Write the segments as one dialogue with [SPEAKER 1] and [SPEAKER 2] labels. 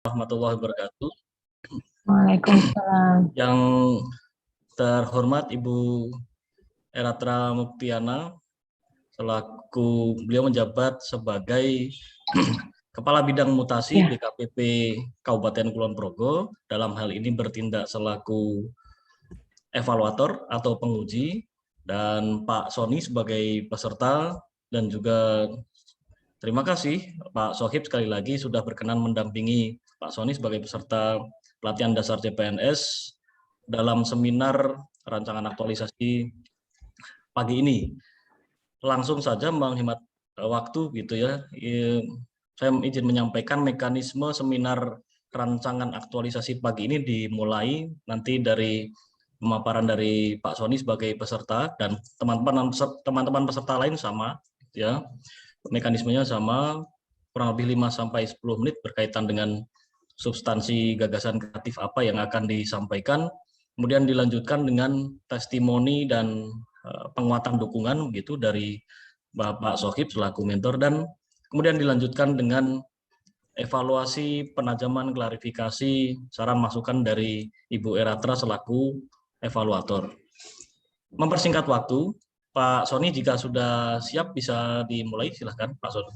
[SPEAKER 1] Warahmatullahi wabarakatuh.
[SPEAKER 2] Waalaikumsalam.
[SPEAKER 1] Yang terhormat Ibu Eratra Muktiana, selaku beliau menjabat sebagai Kepala Bidang Mutasi BKPP Kabupaten Kulon Progo, dalam hal ini bertindak selaku evaluator atau penguji, dan Pak Sony sebagai peserta, dan juga terima kasih Pak Sohib sekali lagi sudah berkenan mendampingi Pak Sony sebagai peserta pelatihan dasar CPNS dalam seminar rancangan aktualisasi pagi ini. Langsung saja menghemat waktu gitu ya. Saya izin menyampaikan mekanisme seminar rancangan aktualisasi pagi ini dimulai nanti dari pemaparan dari Pak Sony sebagai peserta, dan teman-teman peserta lain sama ya. Mekanismenya sama, kurang lebih 5-10 menit berkaitan dengan substansi gagasan kreatif apa yang akan disampaikan, kemudian dilanjutkan dengan testimoni dan penguatan dukungan gitu dari Bapak Sohib selaku mentor, dan kemudian dilanjutkan dengan evaluasi, penajaman, klarifikasi, saran masukan dari Ibu Eratra selaku evaluator. Mempersingkat waktu, Pak Sony jika sudah siap bisa dimulai, silahkan Pak Sony.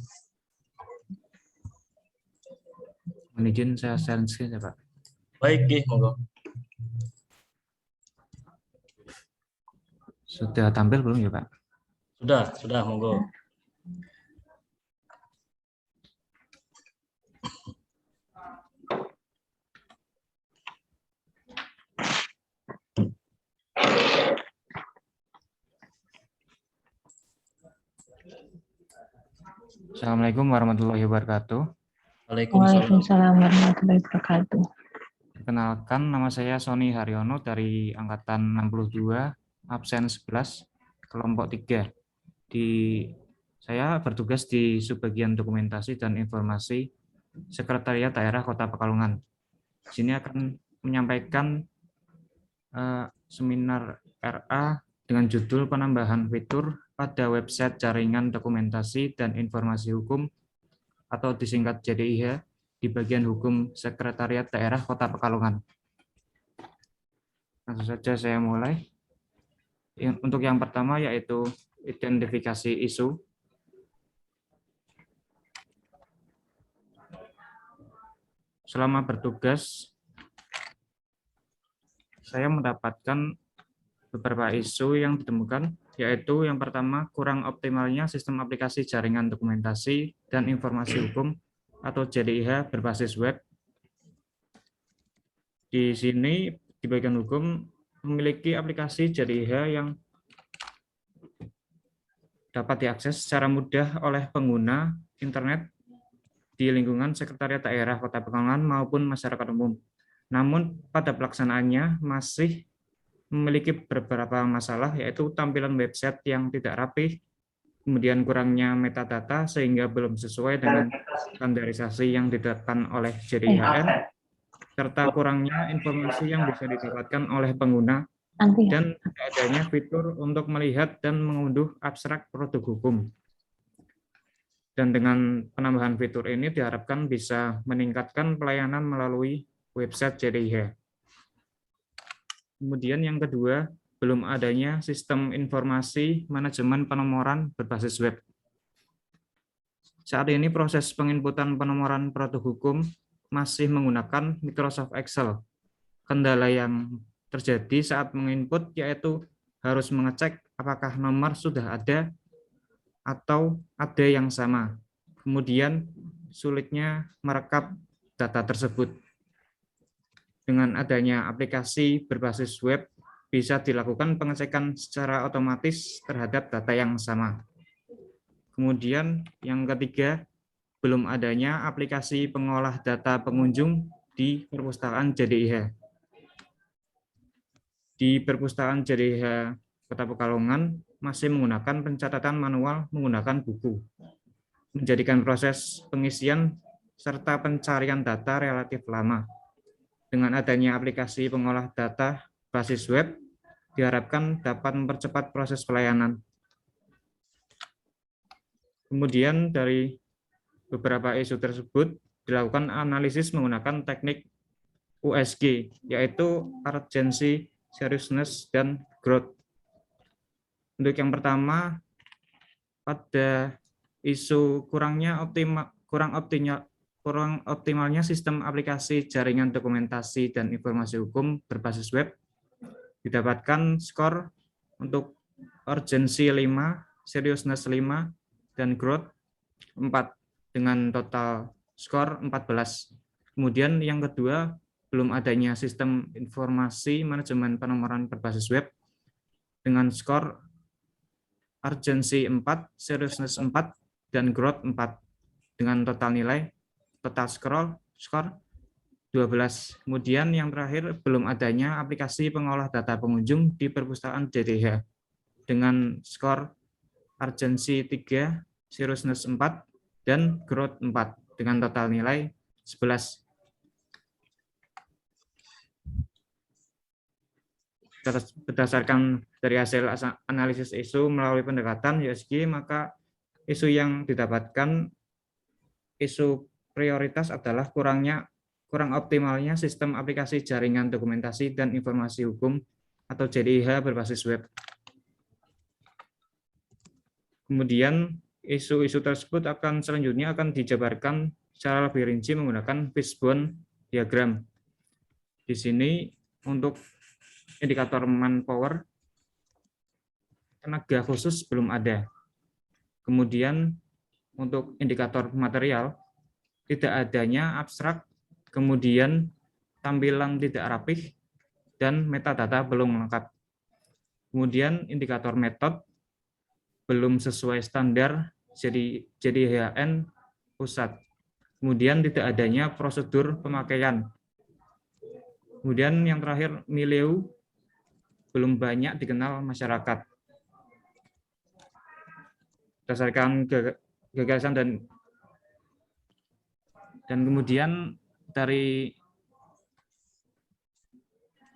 [SPEAKER 3] Mohon izin saya share screen ya Pak.
[SPEAKER 1] Baik, monggo.
[SPEAKER 3] Sudah tampil belum ya Pak?
[SPEAKER 1] Sudah, monggo.
[SPEAKER 3] Assalamualaikum warahmatullahi wabarakatuh.
[SPEAKER 2] Waalaikumsalam warahmatullahi wabarakatuh.
[SPEAKER 3] Perkenalkan, nama saya Sony Haryono dari Angkatan 62, absen 11, kelompok 3. Saya bertugas di Subbagian Dokumentasi dan Informasi Sekretariat Daerah Kota Pekalongan. Di sini akan menyampaikan seminar RA dengan judul penambahan fitur pada website jaringan dokumentasi dan informasi hukum atau disingkat JDIH di bagian hukum Sekretariat Daerah Kota Pekalongan. Langsung saja saya mulai. Untuk yang pertama yaitu identifikasi isu. Selama bertugas, saya mendapatkan beberapa isu yang ditemukan, yaitu yang pertama, kurang optimalnya sistem aplikasi jaringan dokumentasi dan informasi hukum atau JDIH berbasis web. Di sini, di bagian hukum, memiliki aplikasi JDIH yang dapat diakses secara mudah oleh pengguna internet di lingkungan Sekretariat Daerah Kota Pekalongan maupun masyarakat umum. Namun, pada pelaksanaannya masih memiliki beberapa masalah, yaitu tampilan website yang tidak rapi, kemudian kurangnya metadata sehingga belum sesuai dengan standarisasi yang ditetapkan oleh JDIHN, serta kurangnya informasi yang bisa didapatkan oleh pengguna, dan tidak adanya fitur untuk melihat dan mengunduh abstrak produk hukum. Dan dengan penambahan fitur ini diharapkan bisa meningkatkan pelayanan melalui website JDIH. Kemudian yang kedua, belum adanya sistem informasi manajemen penomoran berbasis web. Saat ini proses penginputan penomoran produk hukum masih menggunakan Microsoft Excel. Kendala yang terjadi saat menginput yaitu harus mengecek apakah nomor sudah ada atau ada yang sama. Kemudian sulitnya merekap data tersebut. Dengan adanya aplikasi berbasis web, bisa dilakukan pengecekan secara otomatis terhadap data yang sama. Kemudian yang ketiga, belum adanya aplikasi pengolah data pengunjung di perpustakaan JDIH. Di perpustakaan JDIH Kota Pekalongan masih menggunakan pencatatan manual menggunakan buku, menjadikan proses pengisian serta pencarian data relatif lama. Dengan adanya aplikasi pengolah data basis web, diharapkan dapat mempercepat proses pelayanan. Kemudian dari beberapa isu tersebut, dilakukan analisis menggunakan teknik USG, yaitu urgency, seriousness, dan growth. Untuk yang pertama, pada isu kurang optimalnya sistem aplikasi jaringan dokumentasi dan informasi hukum berbasis web, didapatkan skor untuk urgency 5, seriousness 5, dan growth 4 dengan total skor 14. Kemudian yang kedua, belum adanya sistem informasi manajemen penomoran berbasis web dengan skor urgency 4, seriousness 4, dan growth 4 dengan total skor 12. Kemudian yang terakhir, belum adanya aplikasi pengolah data pengunjung di perpustakaan JDH dengan skor urgency 3, seriousness 4, dan growth 4 dengan total nilai 11. Berdasarkan dari hasil analisis isu melalui pendekatan USG, maka isu yang didapatkan isu prioritas adalah kurang optimalnya sistem aplikasi jaringan dokumentasi dan informasi hukum atau JDIH berbasis web. Kemudian isu-isu tersebut selanjutnya akan dijabarkan secara lebih rinci menggunakan fishbone diagram. Di sini untuk indikator manpower, tenaga khusus belum ada. Kemudian untuk indikator material, tidak adanya abstrak, kemudian tampilan tidak rapih, dan metadata belum lengkap. Kemudian indikator metode belum sesuai standar JDHN pusat. Kemudian tidak adanya prosedur pemakaian. Kemudian yang terakhir, milieu belum banyak dikenal masyarakat. Berdasarkan gagasan dan kemudian dari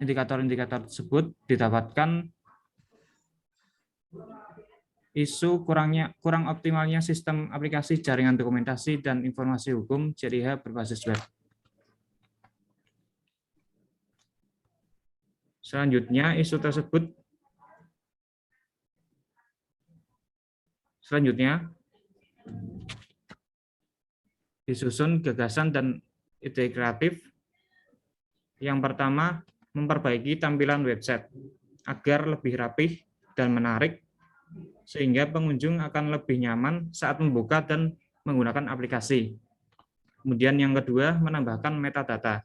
[SPEAKER 3] indikator-indikator tersebut didapatkan isu kurang optimalnya sistem aplikasi jaringan dokumentasi dan informasi hukum JDH berbasis web. Selanjutnya disusun gagasan dan ide kreatif. Yang pertama, memperbaiki tampilan website agar lebih rapih dan menarik, sehingga pengunjung akan lebih nyaman saat membuka dan menggunakan aplikasi. Kemudian yang kedua, menambahkan metadata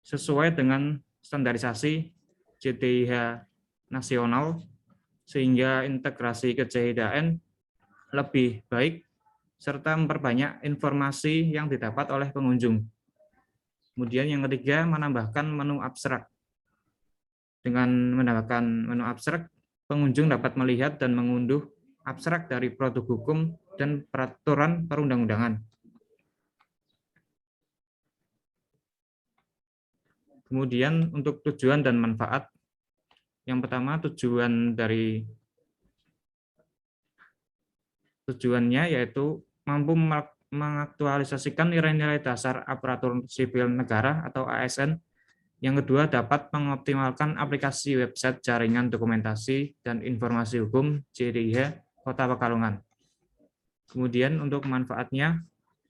[SPEAKER 3] sesuai dengan standarisasi JDIH nasional, sehingga integrasi ke JDHN lebih baik, serta memperbanyak informasi yang didapat oleh pengunjung. Kemudian yang ketiga, menambahkan menu abstrak. Dengan menambahkan menu abstrak, pengunjung dapat melihat dan mengunduh abstrak dari produk hukum dan peraturan perundang-undangan. Kemudian untuk tujuan dan manfaat, yang pertama tujuannya yaitu mampu mengaktualisasikan nilai-nilai dasar aparatur sipil negara atau ASN. Yang kedua, dapat mengoptimalkan aplikasi website jaringan dokumentasi dan informasi hukum JDIH Kota Pekalongan. Kemudian untuk manfaatnya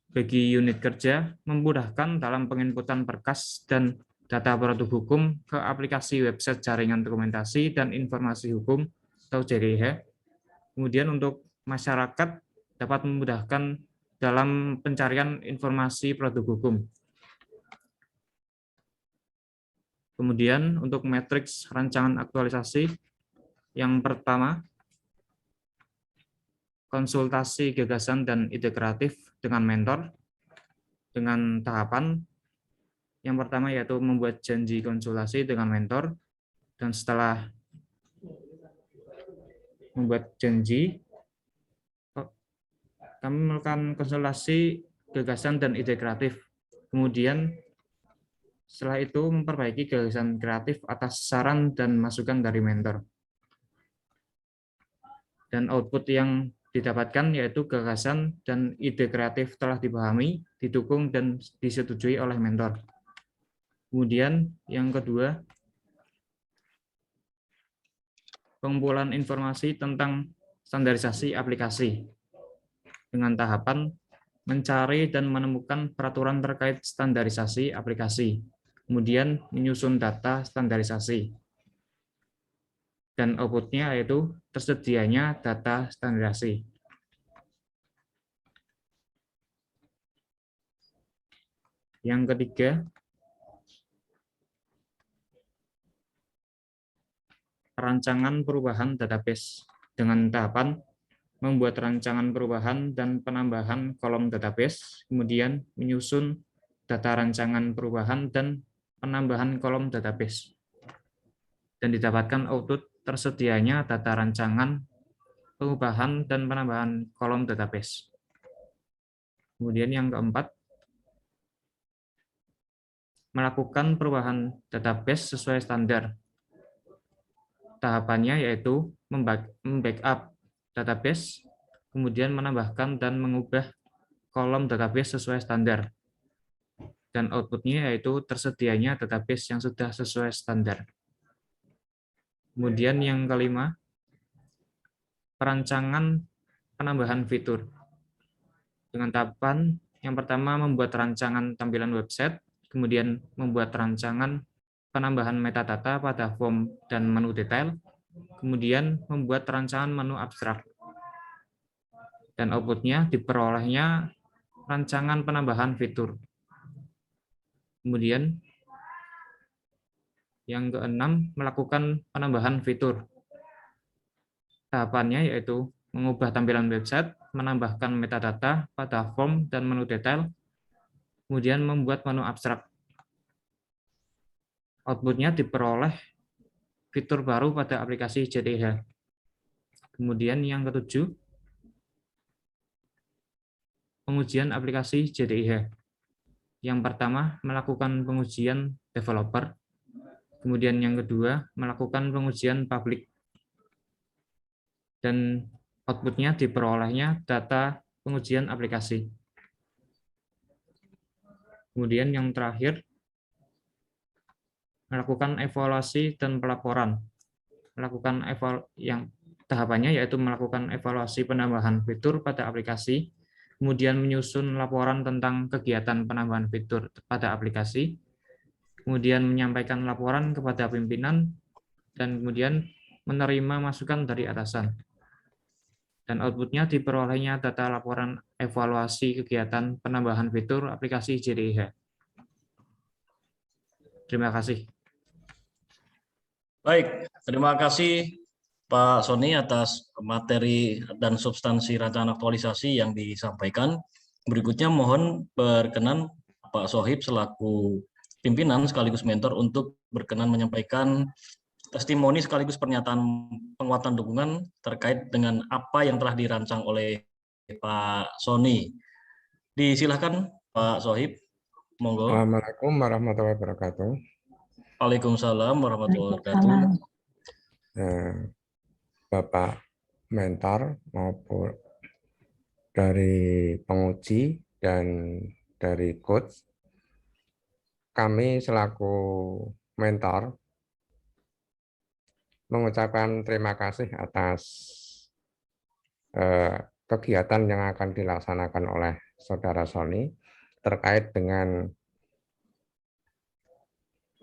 [SPEAKER 3] bagi unit kerja, memudahkan dalam penginputan berkas dan data produk hukum ke aplikasi website jaringan dokumentasi dan informasi hukum atau JDIH. Kemudian untuk masyarakat dapat memudahkan dalam pencarian informasi produk hukum. Kemudian untuk matriks rancangan aktualisasi, yang pertama, konsultasi gagasan dan ide kreatif dengan mentor dengan tahapan. Yang pertama yaitu membuat janji konsultasi dengan mentor, dan setelah membuat janji, kami melakukan konsultasi gagasan dan ide kreatif. Kemudian setelah itu memperbaiki gagasan kreatif atas saran dan masukan dari mentor. Dan output yang didapatkan, yaitu gagasan dan ide kreatif telah dipahami, didukung, dan disetujui oleh mentor. Kemudian yang kedua, pengumpulan informasi tentang standarisasi aplikasi dengan tahapan mencari dan menemukan peraturan terkait standarisasi aplikasi, kemudian menyusun data standarisasi, dan outputnya yaitu tersedianya data standarisasi. Yang ketiga, rancangan perubahan database dengan tahapan membuat rancangan perubahan dan penambahan kolom database, kemudian menyusun data rancangan perubahan dan penambahan kolom database, dan didapatkan output tersedianya data rancangan perubahan dan penambahan kolom database. Kemudian yang keempat, melakukan perubahan database sesuai standar. Tahapannya yaitu membackup database, kemudian menambahkan dan mengubah kolom database sesuai standar. Dan outputnya yaitu tersedianya database yang sudah sesuai standar. Kemudian yang kelima, perancangan penambahan fitur. Dengan tahapan yang pertama membuat rancangan tampilan website, kemudian membuat rancangan penambahan metadata pada form dan menu detail, kemudian membuat rancangan menu abstrak. Dan outputnya diperolehnya rancangan penambahan fitur. Kemudian yang keenam, melakukan penambahan fitur. Tahapannya yaitu mengubah tampilan website, menambahkan metadata pada form dan menu detail, kemudian membuat menu abstrak. Outputnya diperoleh fitur baru pada aplikasi JDH. Kemudian yang ketujuh, pengujian aplikasi JDIH. Yang pertama, melakukan pengujian developer. Kemudian yang kedua, melakukan pengujian publik. Dan outputnya diperolehnya data pengujian aplikasi. Kemudian yang terakhir, melakukan evaluasi dan pelaporan. Tahapannya yaitu melakukan evaluasi penambahan fitur pada aplikasi, kemudian menyusun laporan tentang kegiatan penambahan fitur pada aplikasi, kemudian menyampaikan laporan kepada pimpinan, dan kemudian menerima masukan dari atasan. Dan outputnya diperolehnya data laporan evaluasi kegiatan penambahan fitur aplikasi JDIH. Terima kasih.
[SPEAKER 1] Baik, terima kasih Pak Sony atas materi dan substansi rancangan aktualisasi yang disampaikan. Berikutnya mohon berkenan Pak Sohib selaku pimpinan sekaligus mentor untuk berkenan menyampaikan testimoni sekaligus pernyataan penguatan dukungan terkait dengan apa yang telah dirancang oleh Pak Sony. Disilahkan Pak Sohib, monggo.
[SPEAKER 4] Assalamualaikum warahmatullahi wabarakatuh.
[SPEAKER 1] Waalaikumsalam warahmatullahi wabarakatuh.
[SPEAKER 4] Bapak mentor maupun dari penguji dan dari coach, kami selaku mentor mengucapkan terima kasih atas kegiatan yang akan dilaksanakan oleh Saudara Sony terkait dengan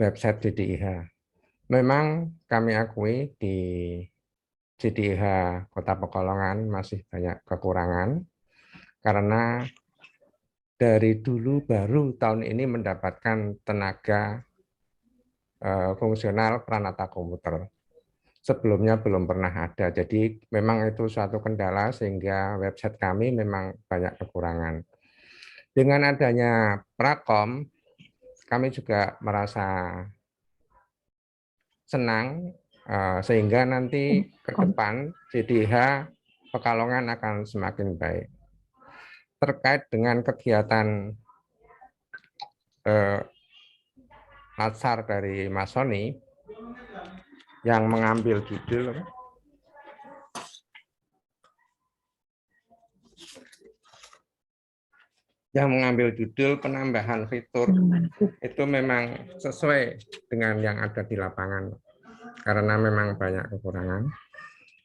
[SPEAKER 4] website JDIH. Memang kami akui di JDIH Kota Pekalongan masih banyak kekurangan karena dari dulu baru tahun ini mendapatkan tenaga fungsional Pranata Komputer. Sebelumnya belum pernah ada, jadi memang itu suatu kendala sehingga website kami memang banyak kekurangan. Dengan adanya Prakom, kami juga merasa senang sehingga nanti ke depan JDIH Pekalongan akan semakin baik. Terkait dengan kegiatan latsar dari Mas Sony yang mengambil judul yang mengambil judul penambahan fitur itu memang sesuai dengan yang ada di lapangan karena memang banyak kekurangan.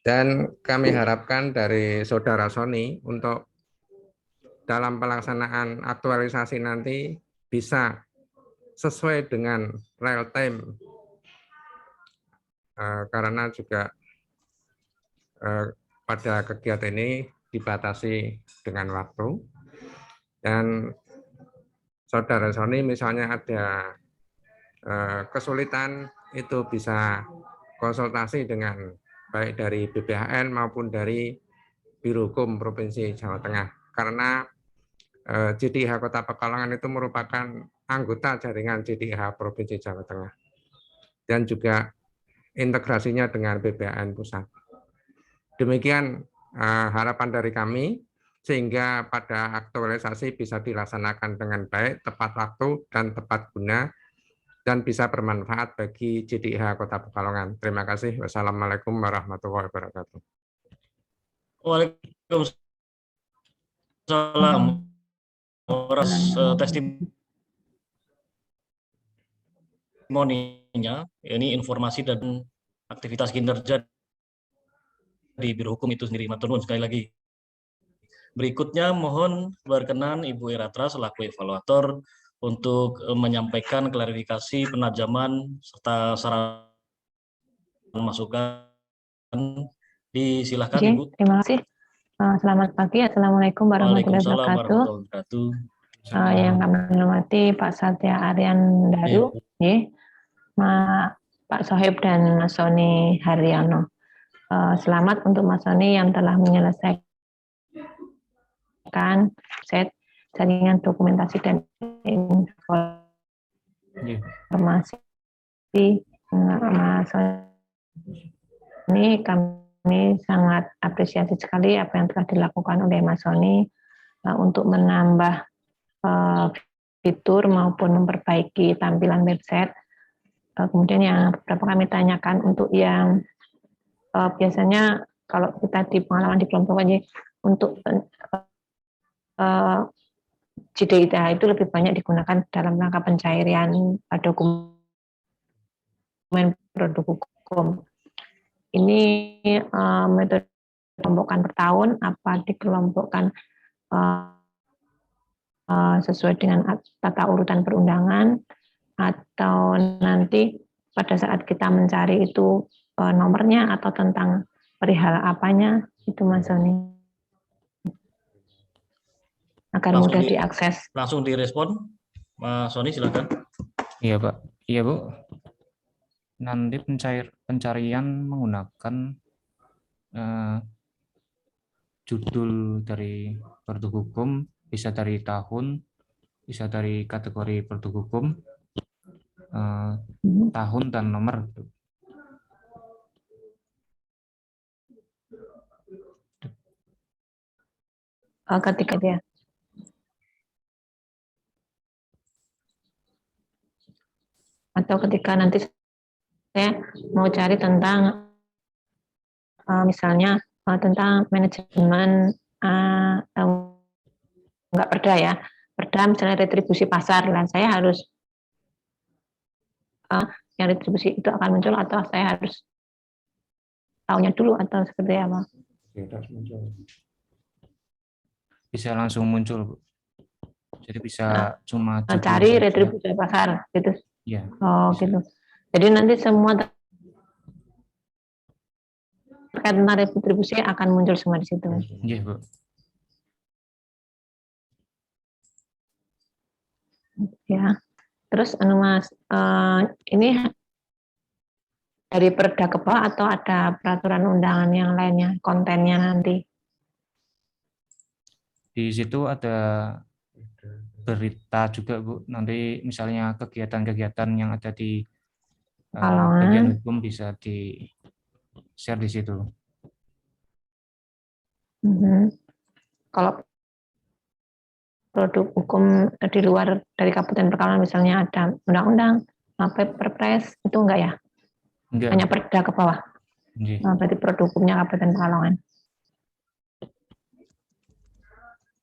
[SPEAKER 4] Dan kami harapkan dari Saudara Sony untuk dalam pelaksanaan aktualisasi nanti bisa sesuai dengan real time karena juga pada kegiatan ini dibatasi dengan waktu. Dan Saudara Sony misalnya ada kesulitan itu bisa konsultasi dengan baik dari BPHN maupun dari Biro Hukum Provinsi Jawa Tengah. Karena JDIH Kota Pekalongan itu merupakan anggota jaringan JDIH Provinsi Jawa Tengah. Dan juga integrasinya dengan BPHN Pusat. Demikian harapan dari kami, sehingga pada aktualisasi bisa dilaksanakan dengan baik, tepat waktu, dan tepat guna, dan bisa bermanfaat bagi JDIH Kota Pekalongan. Terima kasih. Wassalamualaikum warahmatullahi wabarakatuh.
[SPEAKER 1] Waalaikumsalam. Testimoninya, ini informasi dan aktivitas kinerja di Biro Hukum itu sendiri. Matur nuwun sekali lagi. Berikutnya mohon berkenan Ibu Iratra selaku evaluator untuk menyampaikan klarifikasi, penajaman, serta saran masukan. Disilahkan Ibu.
[SPEAKER 2] Terima kasih. Selamat pagi. Assalamualaikum warahmatullahi wabarakatuh. Yang kami hormati Pak Satya Aryan Daru, Pak Sohib dan Mas Sony Haryono. Selamat untuk Mas Sony yang telah menyelesaikan set jaringan dokumentasi dan informasi. Mas Sony, kami sangat apresiasi sekali apa yang telah dilakukan oleh Mas Sony untuk menambah fitur maupun memperbaiki tampilan website. Kemudian yang beberapa kami tanyakan untuk yang biasanya kalau kita di pengalaman di kelompok aja untuk JDIH itu lebih banyak digunakan dalam rangka pencairan dokumen produk hukum. Ini metode dikelompokkan per tahun, apa dikelompokkan sesuai dengan tata urutan perundangan, atau nanti pada saat kita mencari itu nomornya atau tentang perihal apanya, itu Mas Sony agar mudah diakses.
[SPEAKER 1] Langsung direspon, Mas Sony silakan.
[SPEAKER 3] Iya Pak, iya Bu. Nanti pencarian menggunakan judul dari produk hukum, bisa dari tahun, bisa dari kategori produk hukum, tahun dan nomor.
[SPEAKER 2] Ketika dia atau ketika nanti saya mau cari tentang misalnya tentang manajemen enggak perda ya, perda misalnya retribusi pasar, dan saya harus yang retribusi itu akan muncul atau saya harus tahunya dulu atau seperti apa?
[SPEAKER 3] Bisa langsung muncul, Bu. Jadi bisa cuma
[SPEAKER 2] cari retribusi pasar gitu.
[SPEAKER 3] Ya,
[SPEAKER 2] oh bisa. Gitu. Jadi nanti semua terkait tentang retribusi akan muncul semua di situ.
[SPEAKER 3] Iya, Bu.
[SPEAKER 2] Ya. Terus Mas, ini dari Perda ke bawah atau ada peraturan undangan yang lainnya, kontennya nanti?
[SPEAKER 3] Di situ ada berita juga, Bu. Nanti misalnya kegiatan-kegiatan yang ada di bagian hukum bisa di-share di situ. Kalau
[SPEAKER 2] produk hukum di luar dari Kabupaten Pekalongan misalnya ada undang-undang, Perpres, itu enggak ya? Enggak. Hanya Perda ke bawah? Berarti produk hukumnya Kabupaten Pekalongan.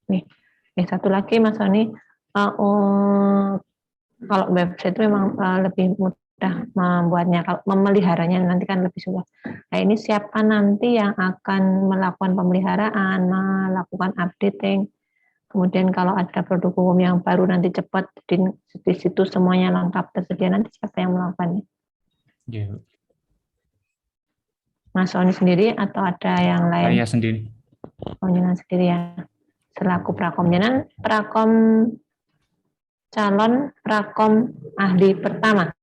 [SPEAKER 2] Nih, Satu lagi Mas Sony, kalau website itu memang lebih mudah membuatnya, kalau memeliharanya nanti kan lebih susah. Nah, ini siapa nanti yang akan melakukan pemeliharaan, melakukan updating, kemudian kalau ada produk umum yang baru nanti cepat di situ semuanya lengkap tersedia, nanti siapa yang melakukannya?
[SPEAKER 3] Ya,
[SPEAKER 2] Mas Sony sendiri atau ada yang lain?
[SPEAKER 3] saya sendiri.
[SPEAKER 2] Jenengan sendiri ya, selaku prakom. Jenengan prakom calon prakom ahli pertama.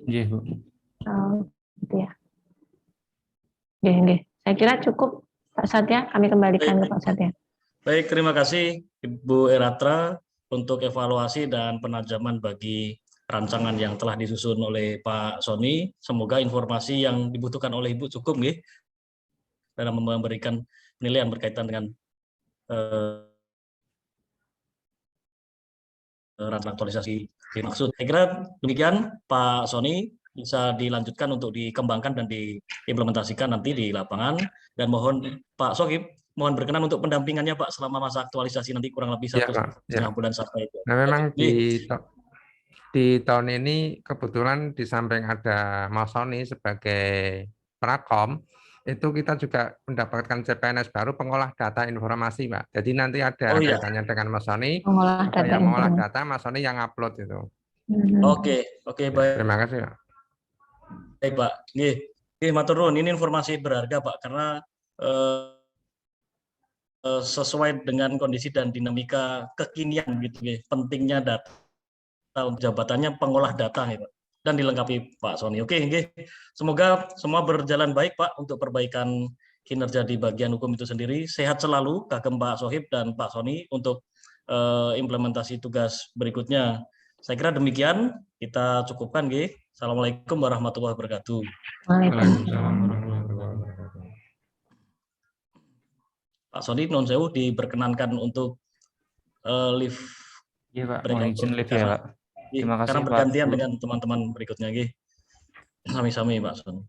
[SPEAKER 3] Iya, Bu.
[SPEAKER 2] Gitu ya. Oke. Saya kira cukup Pak Satya, kami kembalikan ke Pak Satya.
[SPEAKER 1] Baik, terima kasih Ibu Eratra untuk evaluasi dan penajaman bagi rancangan yang telah disusun oleh Pak Sony. Semoga informasi yang dibutuhkan oleh Ibu cukup nggih dalam memberikan penilaian berkaitan dengan rancangan aktualisasi dimaksud. Saya kira demikian Pak Sony, bisa dilanjutkan untuk dikembangkan dan diimplementasikan nanti di lapangan, dan mohon Pak Sohib mohon berkenan untuk pendampingannya Pak selama masa aktualisasi nanti kurang lebih 1,5 bulan sampai itu.
[SPEAKER 4] Nah, memang di tahun ini kebetulan di samping ada Mas Sony sebagai prakom, itu kita juga mendapatkan CPNS baru pengolah data informasi, Pak. Jadi nanti ada kaitannya dengan Mas Sony, yang mengolah data, Mas Sony yang upload itu.
[SPEAKER 1] Oke, baik.
[SPEAKER 4] Terima kasih, Pak.
[SPEAKER 1] Baik, Pak. Nggih, matur nuwun. Ini informasi berharga, Pak, karena sesuai dengan kondisi dan dinamika kekinian gitu nggih. Pentingnya data jabatannya pengolah data ya, Pak. Dan dilengkapi Pak Sony. Oke, nggih. Semoga semua berjalan baik, Pak, untuk perbaikan kinerja di bagian hukum itu sendiri. Sehat selalu kagem Pak Sohib dan Pak Sony untuk implementasi tugas berikutnya. Saya kira demikian, kita cukupkan nggih. Assalamualaikum warahmatullahi wabarakatuh. Pak Sony, non sewu diperkenankan untuk live.
[SPEAKER 3] Iya, Pak. Mohon izin live ya, Pak. Terima kasih,
[SPEAKER 1] Karena
[SPEAKER 3] Pak.
[SPEAKER 1] bergantian dengan teman-teman berikutnya. Sami-sami, Pak Sony.